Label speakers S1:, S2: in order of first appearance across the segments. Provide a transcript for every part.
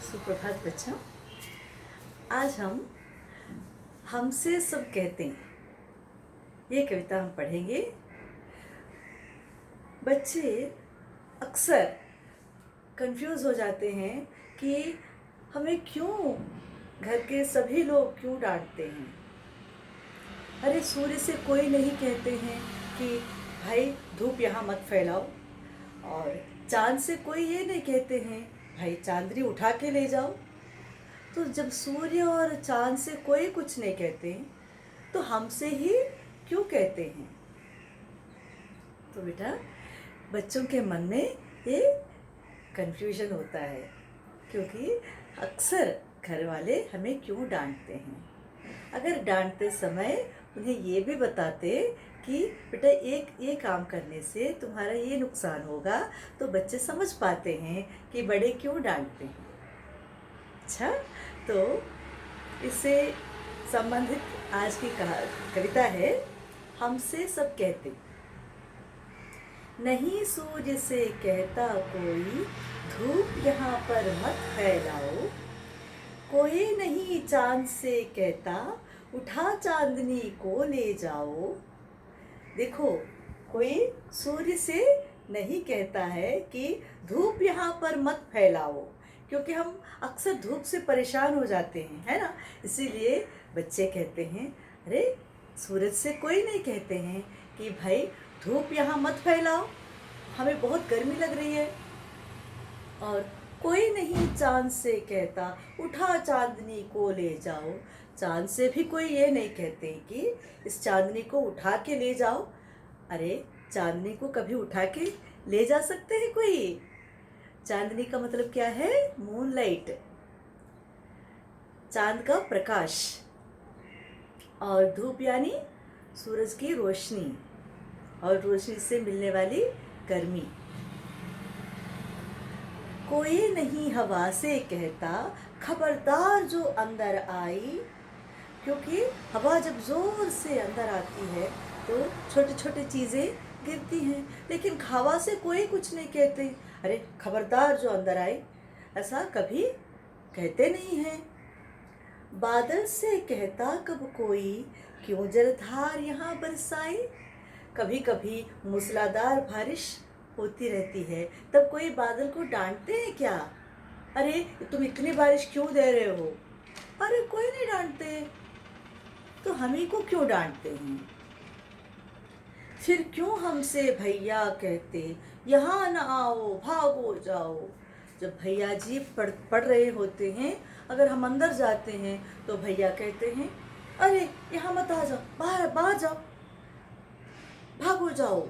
S1: सुप्रभात बच्चों। आज हम हमसे सब कहते हैं ये कविता हम पढ़ेंगे। बच्चे अक्सर कंफ्यूज हो जाते हैं कि हमें क्यों घर के सभी लोग क्यों डांटते हैं। अरे सूर्य से कोई नहीं कहते हैं कि भाई धूप यहाँ मत फैलाओ, और चांद से कोई ये नहीं कहते हैं भाई चांदनी उठा के ले जाओ। तो जब सूर्य और चांद से कोई कुछ नहीं कहते तो हमसे ही क्यों कहते हैं। तो बेटा बच्चों के मन में ये कंफ्यूजन होता है, क्योंकि अक्सर घर वाले हमें क्यों डांटते हैं। अगर डांटते समय उन्हें ये भी बताते कि बेटा एक ये काम करने से तुम्हारा ये नुकसान होगा, तो बच्चे समझ पाते हैं कि बड़े क्यों डांटते हैं। अच्छा, तो इससे संबंधित आज की कविता है हमसे सब कहते। नहीं सूर्य से कहता कोई धूप यहाँ पर मत फैलाओ, कोई नहीं चांद से कहता उठा चांदनी को ले जाओ। देखो, कोई सूर्य से नहीं कहता है कि धूप यहाँ पर मत फैलाओ, क्योंकि हम अक्सर धूप से परेशान हो जाते हैं, है ना। इसीलिए बच्चे कहते हैं, अरे सूरज से कोई नहीं कहते हैं कि भाई धूप यहाँ मत फैलाओ, हमें बहुत गर्मी लग रही है। और कोई नहीं चांद से कहता उठा चांदनी को ले जाओ, चांद से भी कोई ये नहीं कहते कि इस चांदनी को उठा के ले जाओ। अरे चांदनी को कभी उठा के ले जा सकते हैं कोई? चांदनी का मतलब क्या है? मूनलाइट, चांद का प्रकाश, और धूप यानी सूरज की रोशनी, और रोशनी से मिलने वाली गर्मी। कोई नहीं हवा से कहता खबरदार जो अंदर आई, क्योंकि हवा जब जोर से अंदर आती है तो छोटे छोटे चीज़ें गिरती हैं, लेकिन हवा से कोई कुछ नहीं कहते, अरे खबरदार जो अंदर आए, ऐसा कभी कहते नहीं हैं। बादल से कहता कब कोई क्यों जलधार यहाँ बरसाई, कभी कभी मूसलाधार बारिश होती रहती है, तब कोई बादल को डांटते हैं क्या? अरे तुम इतनी बारिश क्यों दे रहे हो? अरे कोई नहीं डांटते, तो हम ही को क्यों डांटते हैं? फिर क्यों हमसे भैया कहते यहाँ न आओ भागो जाओ। जब भैया जी पढ़ रहे होते हैं, अगर हम अंदर जाते हैं तो भैया कहते हैं अरे यहाँ मत आ जाओ, बाहर बाहर जाओ, भागो जाओ।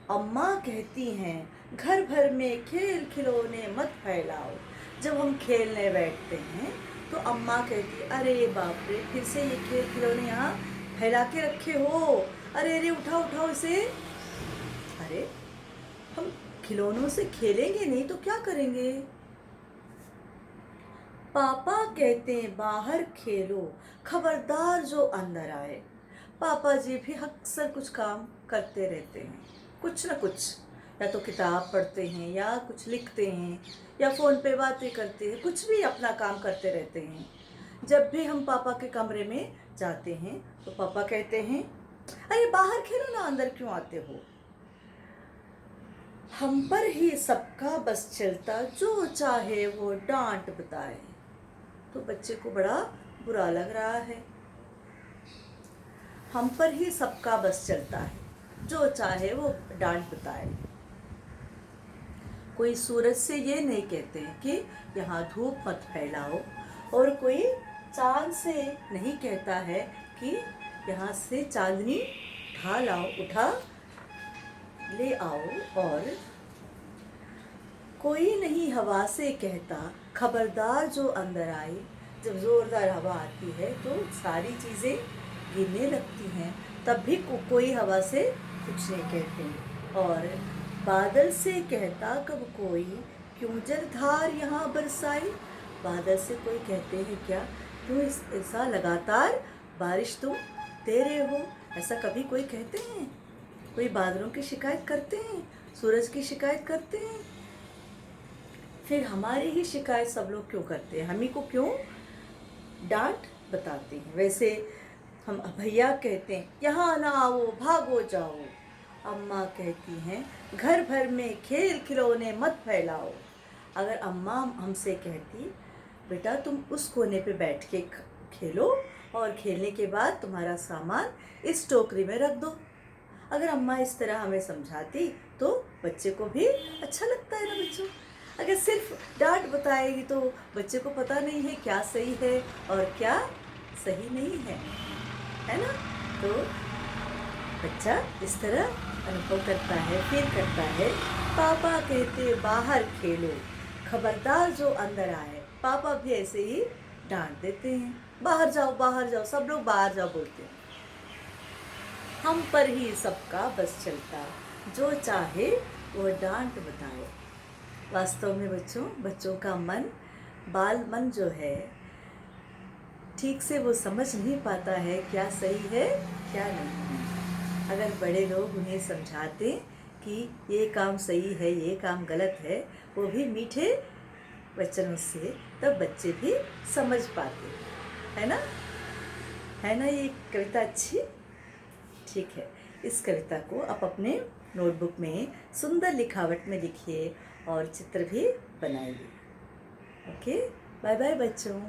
S1: अम्मा कहती हैं घर भर में खेल खिलौने मत फैलाओ। जब हम खेलने बैठते हैं तो अम्मा कहती अरे बाप रे, फिर से ये खेल खिलौने यहाँ फैला के रखे हो, अरे अरे उठाओ उठाओ इसे। अरे हम खिलौनों से खेलेंगे नहीं तो क्या करेंगे? पापा कहते हैं बाहर खेलो, खबरदार जो अंदर आए। पापा जी भी अक्सर कुछ काम करते रहते हैं, कुछ ना कुछ, या तो किताब पढ़ते हैं, या कुछ लिखते हैं, या फ़ोन पे बातें करते हैं, कुछ भी अपना काम करते रहते हैं। जब भी हम पापा के कमरे में जाते हैं तो पापा कहते हैं अरे बाहर खेलो ना, अंदर क्यों आते हो। हम पर ही सबका बस चलता, जो चाहे वो डांट बताए। तो बच्चे को बड़ा बुरा लग रहा है। हम पर ही सबका बस चलता है, जो चाहे वो डांट बताए। कोई सूरज से ये नहीं कहते हैं कि यहाँ धूप मत फैलाओ, और कोई चांद से नहीं कहता है कि यहाँ से चांदनी उठा लाओ, उठा ले आओ। और कोई नहीं हवा से कहता खबरदार जो अंदर आए। जब ज़ोरदार हवा आती है तो सारी चीज़ें गिरने लगती हैं, तब भी कोई हवा से कुछ नहीं कहते। और बादल से कहता कब कोई क्यों जलधार यहाँ बरसाई। बादल से कोई कहते हैं क्या क्यों ऐसा लगातार बारिश तुम दे रहे हो, ऐसा कभी कोई कहते हैं? कोई बादलों की शिकायत करते हैं, सूरज की शिकायत करते हैं? फिर हमारी ही शिकायत सब लोग क्यों करते हैं, हम ही को क्यों डांट बताते हैं। वैसे हम भैया कहते हैं यहाँ ना आओ भागो जाओ, अम्मा कहती हैं घर भर में खेल खिलौने मत फैलाओ। अगर अम्मा हमसे कहती बेटा तुम उस कोने पे बैठ के खेलो और खेलने के बाद तुम्हारा सामान इस टोकरी में रख दो, अगर अम्मा इस तरह हमें समझाती तो बच्चे को भी अच्छा लगता है ना बच्चों। अगर सिर्फ डांट बताएगी तो बच्चे को पता नहीं है क्या सही है और क्या सही नहीं है ना। तो बच्चा इस तरह अनुभव करता है, फील करता है। पापा कहते बाहर खेलो, खबरदार जो अंदर आए। पापा भी ऐसे ही डांट देते हैं, बाहर जाओ, सब लोग बाहर जाओ बोलते हैं। हम पर ही सबका बस चलता, जो चाहे वो डांट बताए। वास्तव में बच्चों का मन, बाल मन जो है, ठीक से वो समझ नहीं पाता है क्या सही है क्या नहीं है। अगर बड़े लोग उन्हें समझाते कि ये काम सही है ये काम गलत है, वो भी मीठे वचनों से, तब बच्चे भी समझ पाते है ना। है ना ये कविता अच्छी? ठीक है, इस कविता को आप अपने नोटबुक में सुंदर लिखावट में लिखिए और चित्र भी बनाइए। ओके, बाय बाय बच्चों।